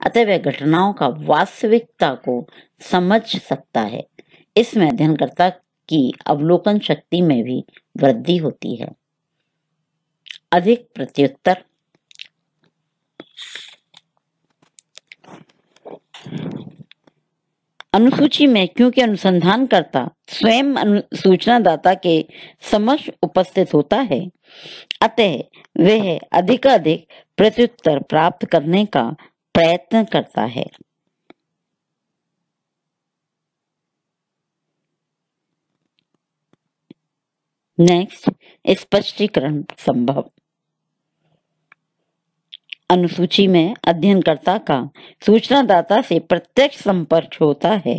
अतः वह घटनाओं का वास्तविकता को समझ सकता है। इसमें अध्ययनकर्ता की अवलोकन शक्ति में भी वृद्धि होती है। अधिक प्रत्युत्तर। अनुसूची में क्योंकि अनुसंधानकर्ता स्वयं सूचनादाता के समक्ष उपस्थित होता है, अतः वह अधिकाधिक प्रत्युत्तर प्राप्त करने का प्रयत्न करता है। नेक्स्ट, स्पष्टीकरण संभव। अनुसूची में अध्ययनकर्ता का सूचनादाता से प्रत्यक्ष संपर्क होता है,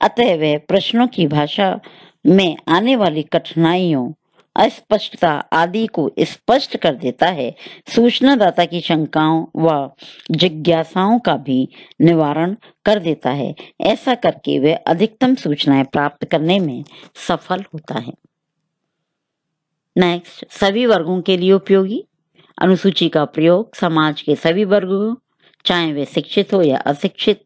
अतः वह प्रश्नों की भाषा में आने वाली कठिनाइयों, अस्पष्टता आदि को स्पष्ट कर देता है। सूचनादाता की शंकाओं व जिज्ञासाओं का भी निवारण कर देता है। ऐसा करके वह अधिकतम सूचनाएं प्राप्त करने में सफल होता है। नेक्स्ट, सभी वर्गों के लिए उपयोगी। अनुसूची का प्रयोग समाज के सभी वर्गों, चाहे वे शिक्षित हो या अशिक्षित,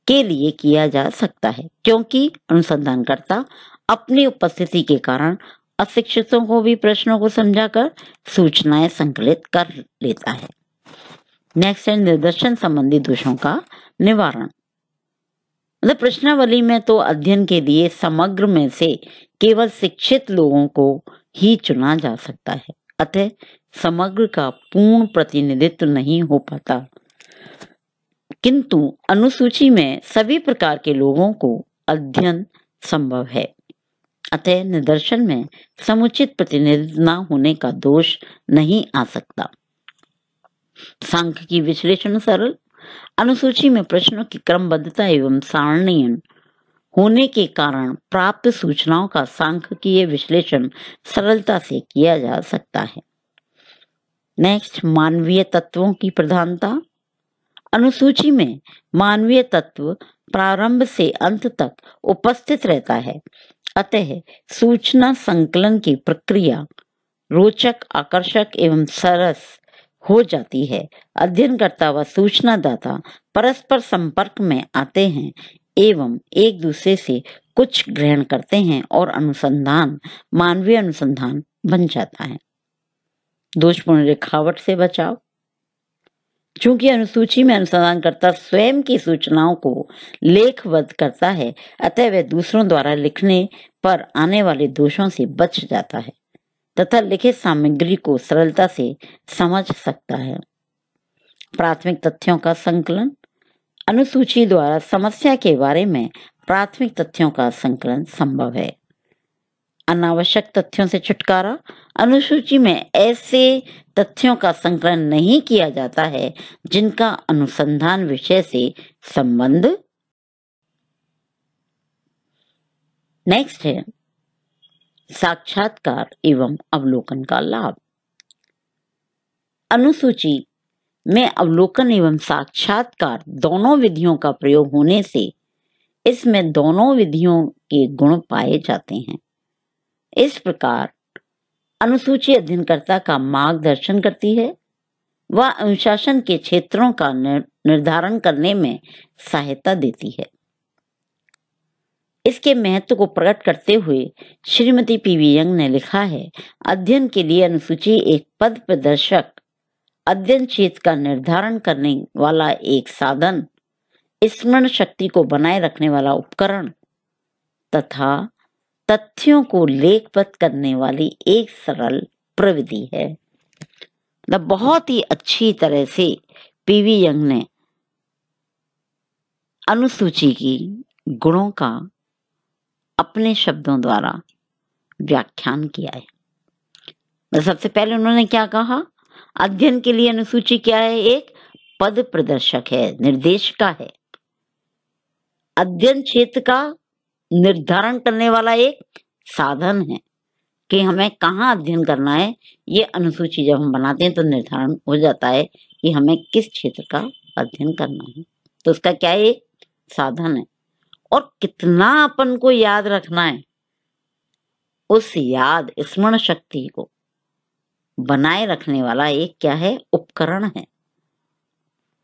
के लिए किया जा सकता है, क्योंकि अनुसंधानकर्ता अपनी उपस्थिति के कारण अशिक्षितों को भी प्रश्नों को समझाकर सूचनाएं संकलित कर लेता है। नेक्स्ट है निदर्शन संबंधी दोषों का निवारण। मतलब प्रश्नावली में तो अध्ययन के लिए समग्र में से केवल शिक्षित लोगों को ही चुना जा सकता है, अतः समग्र का पूर्ण प्रतिनिधित्व नहीं हो पाता, किंतु अनुसूची में सभी प्रकार के लोगों को अध्ययन संभव है, अतः निदर्शन में समुचित प्रतिनिधित्व न होने का दोष नहीं आ सकता। सांख्यिकी विश्लेषण सरल। अनुसूची में प्रश्नों की क्रमबद्धता एवं सारणीय होने के कारण प्राप्त सूचनाओं का सांख्यिकीय विश्लेषण सरलता से किया जा सकता है। नेक्स्ट, मानवीय तत्वों की प्रधानता। अनुसूची में मानवीय तत्व प्रारंभ से अंत तक उपस्थित रहता है, अतः सूचना संकलन की प्रक्रिया रोचक, आकर्षक एवं सरस हो जाती है। अध्ययनकर्ता व सूचनादाता परस्पर संपर्क में आते हैं एवं एक दूसरे से कुछ ग्रहण करते हैं और अनुसंधान मानवीय अनुसंधान बन जाता है। दोषपूर्ण लिखावट से बचाव। चूंकि अनुसूची में अनुसंधानकर्ता स्वयं की सूचनाओं को लेखबद्ध करता है, अतः वह दूसरों द्वारा लिखने पर आने वाले दोषों से बच जाता है तथा लिखित सामग्री को सरलता से समझ सकता है। प्राथमिक तथ्यों का संकलन। अनुसूची द्वारा समस्या के बारे में प्राथमिक तथ्यों का संकलन संभव है। अनावश्यक तथ्यों से छुटकारा। अनुसूची में ऐसे तथ्यों का संकलन नहीं किया जाता है जिनका अनुसंधान विषय से संबंध। नेक्स्ट है साक्षात्कार एवं अवलोकन का लाभ। अनुसूची में अवलोकन एवं साक्षात्कार दोनों विधियों का प्रयोग होने से इसमें दोनों विधियों के गुण पाए जाते हैं। इस प्रकार अनुसूची अध्ययनकर्ता का मार्गदर्शन करती है व अनुशासन के क्षेत्रों का निर्धारण करने में सहायता देती है। इसके महत्व को प्रकट करते हुए श्रीमती पीवी यंग ने लिखा है, अध्ययन के लिए अनुसूची एक पद प्रदर्शक, अध्ययन क्षेत्र का निर्धारण करने वाला एक साधन, स्मरण शक्ति को बनाए रखने वाला उपकरण तथा तथ्यों को लेखबद्ध करने वाली एक सरल प्रविधि है। बहुत ही अच्छी तरह से पीवी यंग ने अनुसूची की गुणों का अपने शब्दों द्वारा व्याख्यान किया है। सबसे पहले उन्होंने क्या कहा, अध्ययन के लिए अनुसूची क्या है, एक पद प्रदर्शक है, निर्देशिका है, अध्ययन क्षेत्र का निर्धारण करने वाला एक साधन है कि हमें कहाँ अध्ययन करना है। ये अनुसूची जब हम बनाते हैं तो निर्धारण हो जाता है कि हमें किस क्षेत्र का अध्ययन करना है, तो उसका क्या एक साधन है। और कितना अपन को याद रखना है, उस याद स्मरण शक्ति को बनाए रखने वाला एक क्या है, उपकरण है।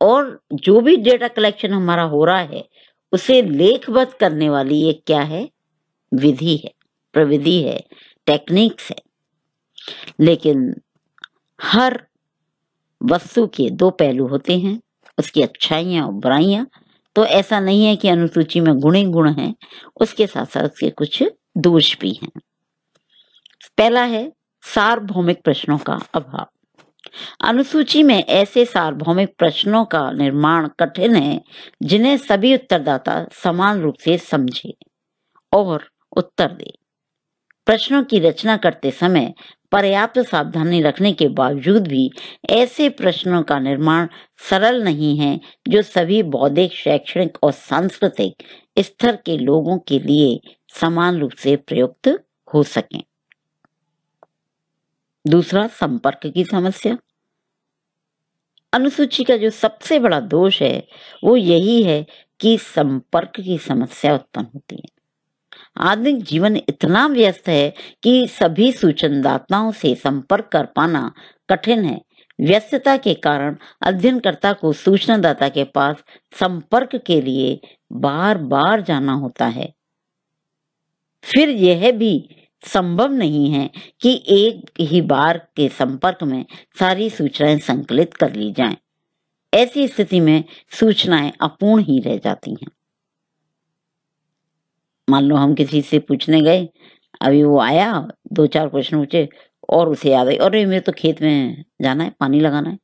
और जो भी डेटा कलेक्शन हमारा हो रहा है उसे लेखबद्ध करने वाली एक क्या है, विधि है, प्रविधि है, टेक्निक्स है। लेकिन हर वस्तु के दो पहलू होते हैं, उसकी अच्छाइयां और बुराइयां। तो ऐसा नहीं है कि अनुसूची में गुण ही गुण हैं, उसके साथ साथ उसके कुछ दोष भी हैं। पहला है सार्वभौमिक प्रश्नों का अभाव। अनुसूची में ऐसे सार्वभौमिक प्रश्नों का निर्माण कठिन है जिन्हें सभी उत्तरदाता समान रूप से समझे और उत्तर दे। प्रश्नों की रचना करते समय पर्याप्त सावधानी रखने के बावजूद भी ऐसे प्रश्नों का निर्माण सरल नहीं है जो सभी बौद्धिक, शैक्षणिक और सांस्कृतिक स्तर के लोगों के लिए समान रूप से प्रयुक्त हो सकें। दूसरा, संपर्क की समस्या। अनुसूची का जो सबसे बड़ा दोष है वो यही है कि संपर्क की समस्या उत्पन्न होती है। आधुनिक जीवन इतना व्यस्त है कि सभी सूचनादाताओं से संपर्क कर पाना कठिन है। व्यस्तता के कारण अध्ययनकर्ता को सूचनादाता के पास संपर्क के लिए बार बार जाना होता है। फिर यह भी संभव नहीं है कि एक ही बार के संपर्क में सारी सूचनाएं संकलित कर ली जाएं। ऐसी स्थिति में सूचनाएं अपूर्ण ही रह जाती हैं। मान लो हम किसी से पूछने गए, अभी वो आया, 2-4 प्रश्न पूछे और उसे याद आई, अरे मेरे तो खेत में जाना है, पानी लगाना है।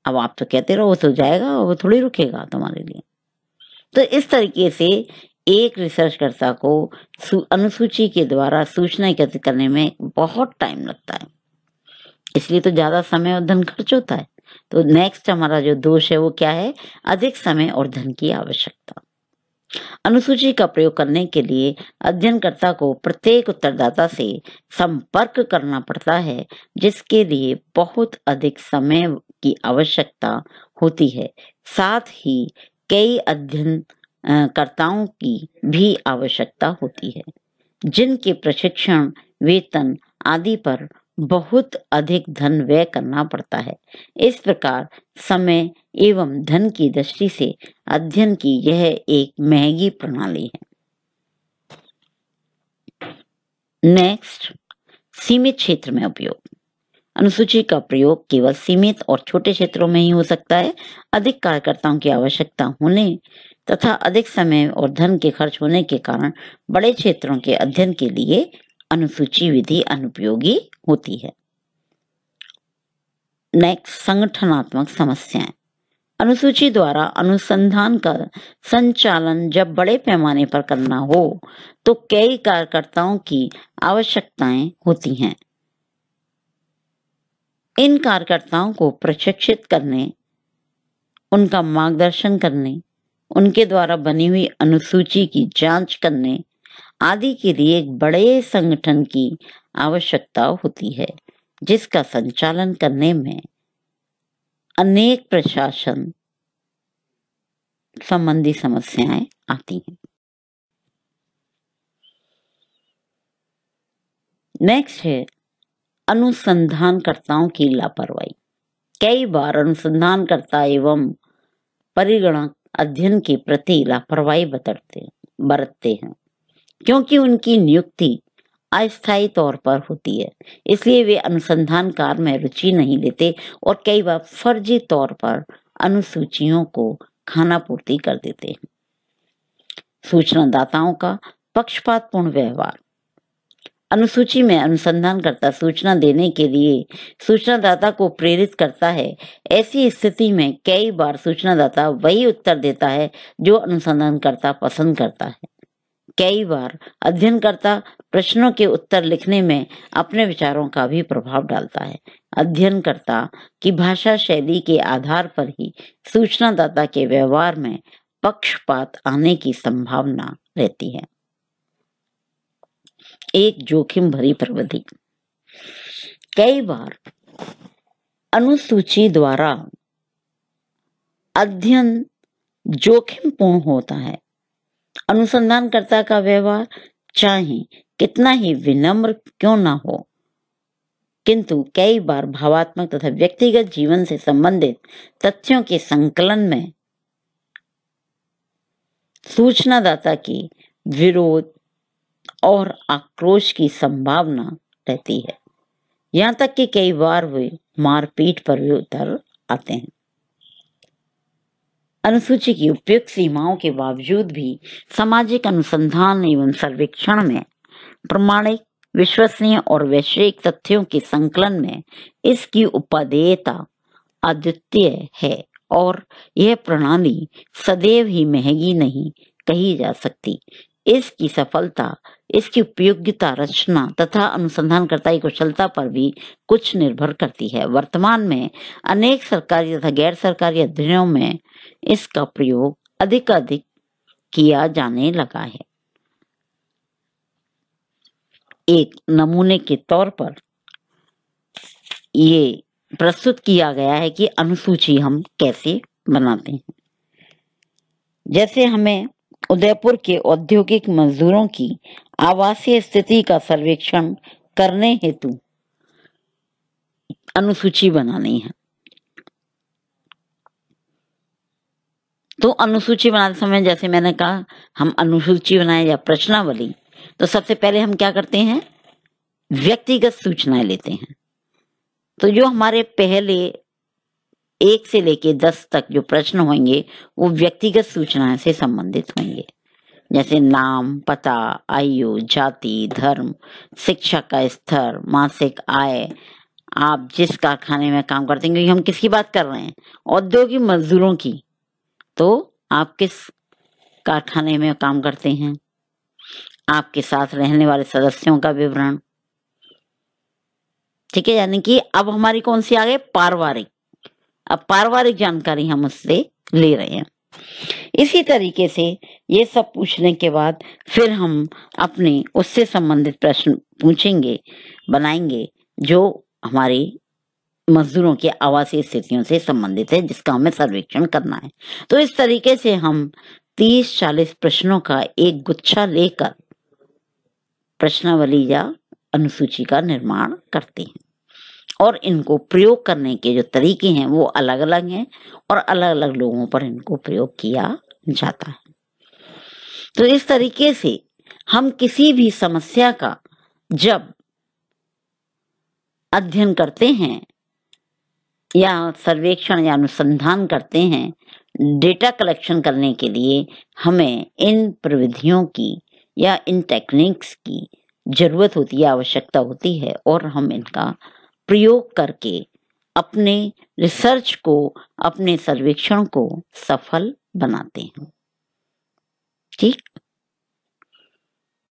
अब आप तो कहते रहो, वो तो जाएगा, वो थोड़ी रुकेगा तुम्हारे लिए। तो इस तरीके से एक रिसर्चकर्ता को अनुसूची के द्वारा सूचना एकत्रित करने में बहुत टाइम लगता है, इसलिए तो ज्यादा समय और धन खर्च होता है। तो नेक्स्ट हमारा जो दोष है वो क्या है, अधिक समय और धन की आवश्यकता। अनुसूची का प्रयोग करने के लिए अध्ययनकर्ता को प्रत्येक उत्तरदाता से संपर्क करना पड़ता है, जिसके लिए बहुत अधिक समय की आवश्यकता होती है। साथ ही कई अध्ययनकर्ताओं की भी आवश्यकता होती है, जिनके प्रशिक्षण, वेतन आदि पर बहुत अधिक धन व्यय करना पड़ता है। इस प्रकार समय एवं धन की दृष्टि से अध्ययन की यह एक महंगी प्रणाली है। नेक्स्ट, सीमित क्षेत्र में उपयोग। अनुसूची का प्रयोग केवल सीमित और छोटे क्षेत्रों में ही हो सकता है। अधिक कार्यकर्ताओं की आवश्यकता होने तथा अधिक समय और धन के खर्च होने के कारण बड़े क्षेत्रों के अध्ययन के लिए अनुसूची विधि अनुपयोगी होती है। नेक्स्ट, संगठनात्मक समस्याएं। अनुसूची द्वारा अनुसंधान का संचालन जब बड़े पैमाने पर करना हो तो कई कार्यकर्ताओं की आवश्यकताएं होती हैं। इन कार्यकर्ताओं को प्रशिक्षित करने, उनका मार्गदर्शन करने, उनके द्वारा बनी हुई अनुसूची की जांच करने आदि के लिए एक बड़े संगठन की आवश्यकता होती है, जिसका संचालन करने में अनेक प्रशासन संबंधी समस्याएं आती हैं। नेक्स्ट है अनुसंधानकर्ताओं की लापरवाही। कई बार अनुसंधानकर्ता एवं परिगणक अध्ययन के प्रति लापरवाही बरतते हैं, क्योंकि उनकी नियुक्ति अस्थायी तौर पर होती है, इसलिए वे अनुसंधान कार्य में रुचि नहीं लेते और कई बार फर्जी तौर पर अनुसूचियों को खानापूर्ति कर देते हैं। सूचनादाताओं का पक्षपातपूर्ण व्यवहार। अनुसूची में अनुसंधानकर्ता सूचना देने के लिए सूचनादाता को प्रेरित करता है। ऐसी स्थिति में कई बार सूचनादाता वही उत्तर देता है जो अनुसंधानकर्ता पसंद करता है। कई बार अध्ययनकर्ता प्रश्नों के उत्तर लिखने में अपने विचारों का भी प्रभाव डालता है। अध्ययनकर्ता की भाषा शैली के आधार पर ही सूचनादाता के व्यवहार में पक्षपात आने की संभावना रहती है। एक जोखिम भरी प्रविधि। कई बार अनुसूची द्वारा अध्ययन जोखिमपूर्ण होता है। अनुसंधानकर्ता का व्यवहार चाहे कितना ही विनम्र क्यों ना हो, किंतु कई बार भावात्मक तथा व्यक्तिगत जीवन से संबंधित तथ्यों के संकलन में सूचनादाता की विरोध और आक्रोश की संभावना रहती है। यहाँ तक कि कई बार वे मारपीट पर भी उतर आते हैं। अनुसूची की उपयुक्त सीमाओं के बावजूद भी सामाजिक अनुसंधान एवं सर्वेक्षण में प्रमाणिक, विश्वसनीय और वैश्विक तथ्यों के संकलन में इसकी उपादेयता अद्वितीय है और यह प्रणाली सदैव ही महंगी नहीं कही जा सकती। इसकी सफलता इसकी उपयोगिता, रचना तथा अनुसंधानकर्ता की कुशलता पर भी कुछ निर्भर करती है। वर्तमान में अनेक सरकारी तथा गैर सरकारी अध्ययनों में इसका प्रयोग अधिक किया जाने लगा है। एक नमूने के तौर पर ये प्रस्तुत किया गया है कि अनुसूची हम कैसे बनाते हैं। जैसे हमें उदयपुर के औद्योगिक मजदूरों की आवासीय स्थिति का सर्वेक्षण करने हेतु अनुसूची बनानी है, तो अनुसूची बनाते समय जैसे मैंने कहा, हम अनुसूची बनाए या प्रश्नावली, तो सबसे पहले हम क्या करते हैं, व्यक्तिगत सूचनाएं लेते हैं। तो जो हमारे पहले 1 से लेके 10 तक जो प्रश्न होंगे वो व्यक्तिगत सूचनाएं से संबंधित होंगे, जैसे नाम, पता, आयु, जाति, धर्म, शिक्षा का स्तर, मासिक आय, आप जिस कारखाने में काम करते हैं, क्योंकि हम किसकी बात कर रहे हैं, औद्योगिक मजदूरों की, तो आप किस कारखाने में काम करते हैं, आपके साथ रहने वाले सदस्यों का विवरण, ठीक है। यानी कि अब हमारी कौन सी आ गई, पारिवारिक। अब पारिवारिक जानकारी हम उससे ले रहे हैं। इसी तरीके से ये सब पूछने के बाद फिर हम अपने उससे संबंधित प्रश्न पूछेंगे, बनाएंगे, जो हमारी मजदूरों की आवासीय स्थितियों से संबंधित है, जिसका हमें सर्वेक्षण करना है। तो इस तरीके से हम 30-40 प्रश्नों का एक गुच्छा लेकर प्रश्नावली या अनुसूची का निर्माण करते हैं और इनको प्रयोग करने के जो तरीके हैं वो अलग अलग हैं और अलग अलग लोगों पर इनको प्रयोग किया जाता है। तो इस तरीके से हम किसी भी समस्या का जब अध्ययन करते हैं या सर्वेक्षण या अनुसंधान करते हैं, डेटा कलेक्शन करने के लिए हमें इन प्रविधियों की या इन टेक्निक्स की जरूरत होती है, आवश्यकता होती है, और हम इनका प्रयोग करके अपने रिसर्च को, अपने सर्वेक्षण को सफल बनाते हैं।